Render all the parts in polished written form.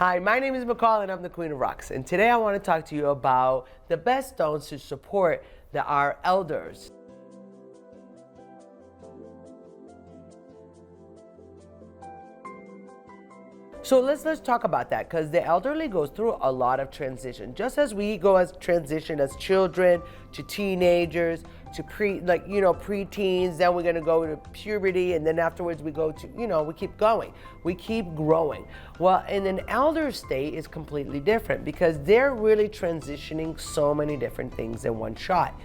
Hi, my name is McCall and I'm the Queen of Rocks. And today I want to talk to you about the best stones to support our elders. So let's talk about that, because the elderly goes through a lot of transition. Just as we go as transition as children to teenagers to preteens, then we're going to go to puberty, and then afterwards we go to, we keep going. We keep growing. Well, in an elder state is completely different because they're really transitioning so many different things in one shot.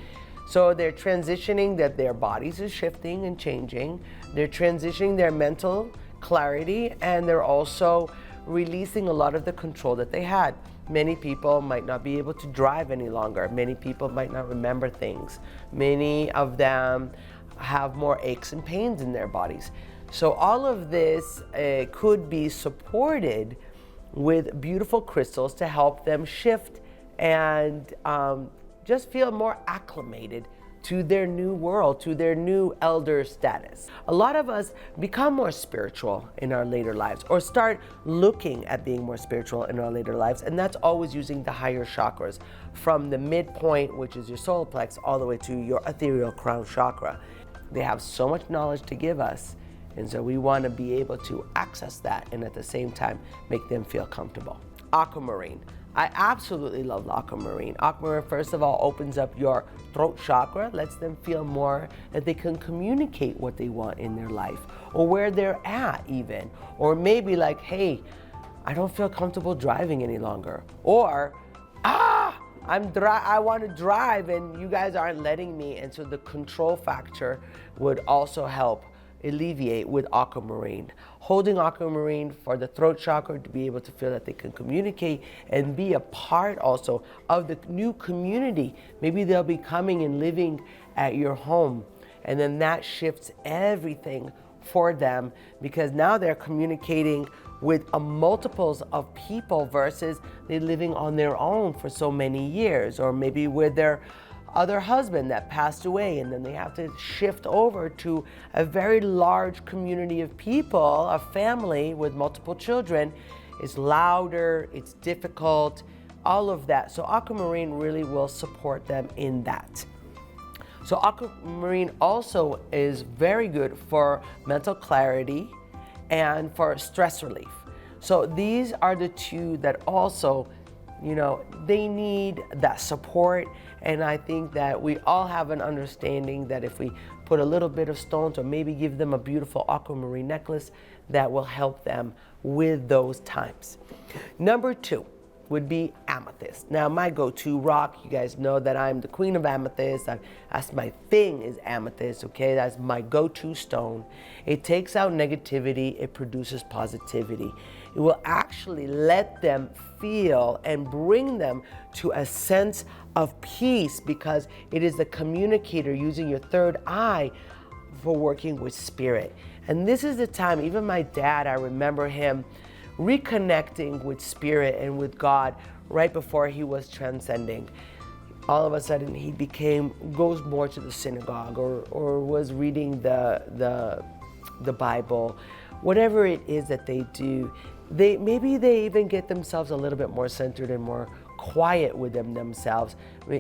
So they're transitioning that their bodies are shifting and changing. They're transitioning their mental clarity, and they're also releasing a lot of the control that they had. Many people might not be able to drive any longer. Many people might not remember things. Many of them have more aches and pains in their bodies. So all of this could be supported with beautiful crystals to help them shift and just feel more acclimated to their new world, to their new elder status. A lot of us become more spiritual in our later lives, or start looking at being more spiritual in our later lives, and that's always using the higher chakras, from the midpoint, which is your solar plex, all the way to your ethereal crown chakra. They have so much knowledge to give us, and so we want to be able to access that and at the same time make them feel comfortable. Aquamarine. I absolutely love aquamarine. Aquamarine, first of all, opens up your throat chakra, lets them feel more that they can communicate what they want in their life, or where they're at even. Or maybe like, hey, I don't feel comfortable driving any longer. Or, I want to drive and you guys aren't letting me. And so the control factor would also help alleviate with aquamarine. Holding aquamarine for the throat chakra to be able to feel that they can communicate and be a part also of the new community. Maybe they'll be coming and living at your home, and then that shifts everything for them, because now they're communicating with multiples of people versus they're living on their own for so many years, or maybe with their other husband that passed away, and then they have to shift over to a very large community of people, a family with multiple children. It's louder, it's difficult, all of that. So aquamarine really will support them in that. So aquamarine also is very good for mental clarity and for stress relief. So these are the two that also, they need that support. And I think that we all have an understanding that if we put a little bit of stones, or maybe give them a beautiful aquamarine necklace, that will help them with those times. Number 2 would be amethyst. Now, my go-to rock, you guys know that I'm the queen of amethyst. That's my thing, is amethyst, okay? That's my go-to stone. It takes out negativity, it produces positivity. It will actually let them feel and bring them to a sense of peace, because it is the communicator using your third eye for working with spirit. And this is the time, even my dad, I remember him reconnecting with spirit and with God right before he was transcending. All of a sudden he goes more to the synagogue, or was reading the Bible. Whatever it is that they do, maybe they even get themselves a little bit more centered and more quiet with themselves,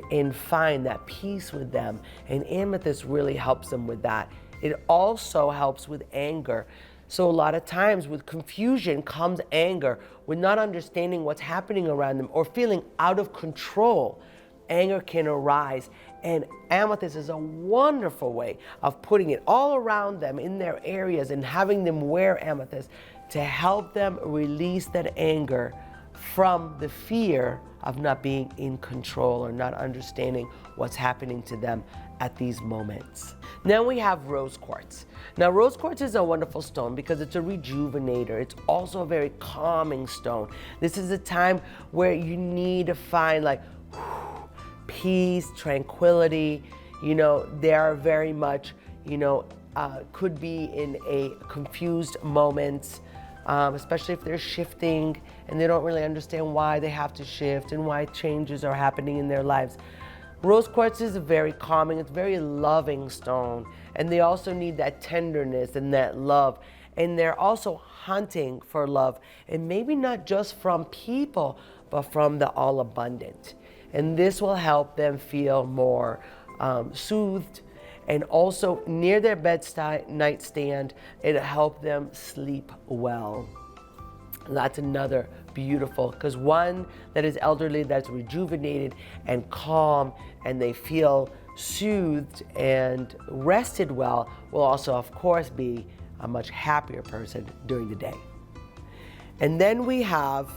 and find that peace with them. And amethyst really helps them with that. It also helps with anger. So a lot of times with confusion comes anger, with not understanding what's happening around them, or feeling out of control. Anger can arise, and amethyst is a wonderful way of putting it all around them in their areas and having them wear amethyst to help them release that anger from the fear of not being in control or not understanding what's happening to them at these moments. Then we have rose quartz. Now, rose quartz is a wonderful stone because it's a rejuvenator. It's also a very calming stone. This is a time where you need to find peace, tranquility. They are very much, could be in a confused moment, especially if they're shifting and they don't really understand why they have to shift and why changes are happening in their lives. Rose quartz is very calming, it's a very loving stone, and they also need that tenderness and that love. and they're also hunting for love, and maybe not just from people, but from the all abundant. And this will help them feel more soothed, and also near their bedside nightstand, it'll help them sleep well. That's another beautiful, because one that is elderly, that's rejuvenated and calm, and they feel soothed and rested well, will also, of course, be a much happier person during the day. And then we have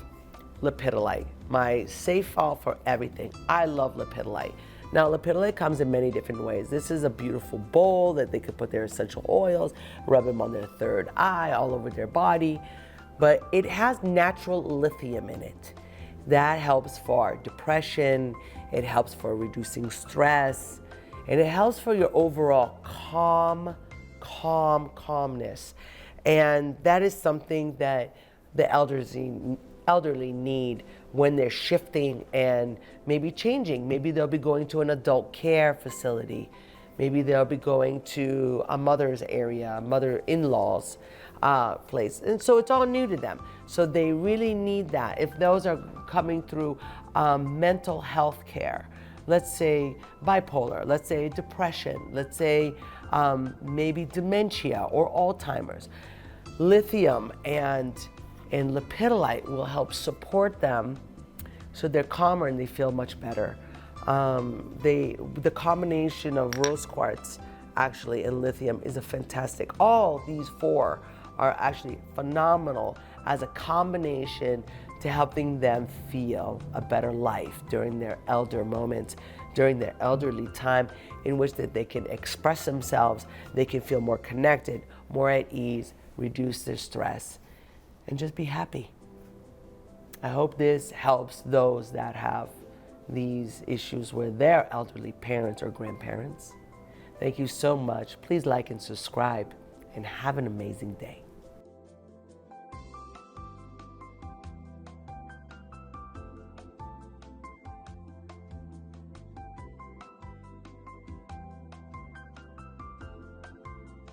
lepidolite, my safe fall for everything. I love lepidolite. Now, lepidolite comes in many different ways. This is a beautiful bowl that they could put their essential oils, rub them on their third eye, all over their body. But it has natural lithium in it. That helps for depression, it helps for reducing stress, and it helps for your overall calmness. And that is something that the elderly need when they're shifting and maybe changing. Maybe they'll be going to an adult care facility. Maybe they'll be going to a mother's area, mother-in-law's place. And so it's all new to them. So they really need that. If those are coming through mental health care, let's say bipolar, let's say depression, let's say maybe dementia or Alzheimer's, lithium and lepidolite will help support them so they're calmer and they feel much better. The combination of rose quartz actually and lithium is a fantastic. All these four are actually phenomenal as a combination to helping them feel a better life during their elder moments, during their elderly time, in which that they can express themselves, they can feel more connected, more at ease, reduce their stress, and just be happy. I hope this helps those that have these issues with their elderly parents or grandparents. Thank you so much. Please like and subscribe, and have an amazing day.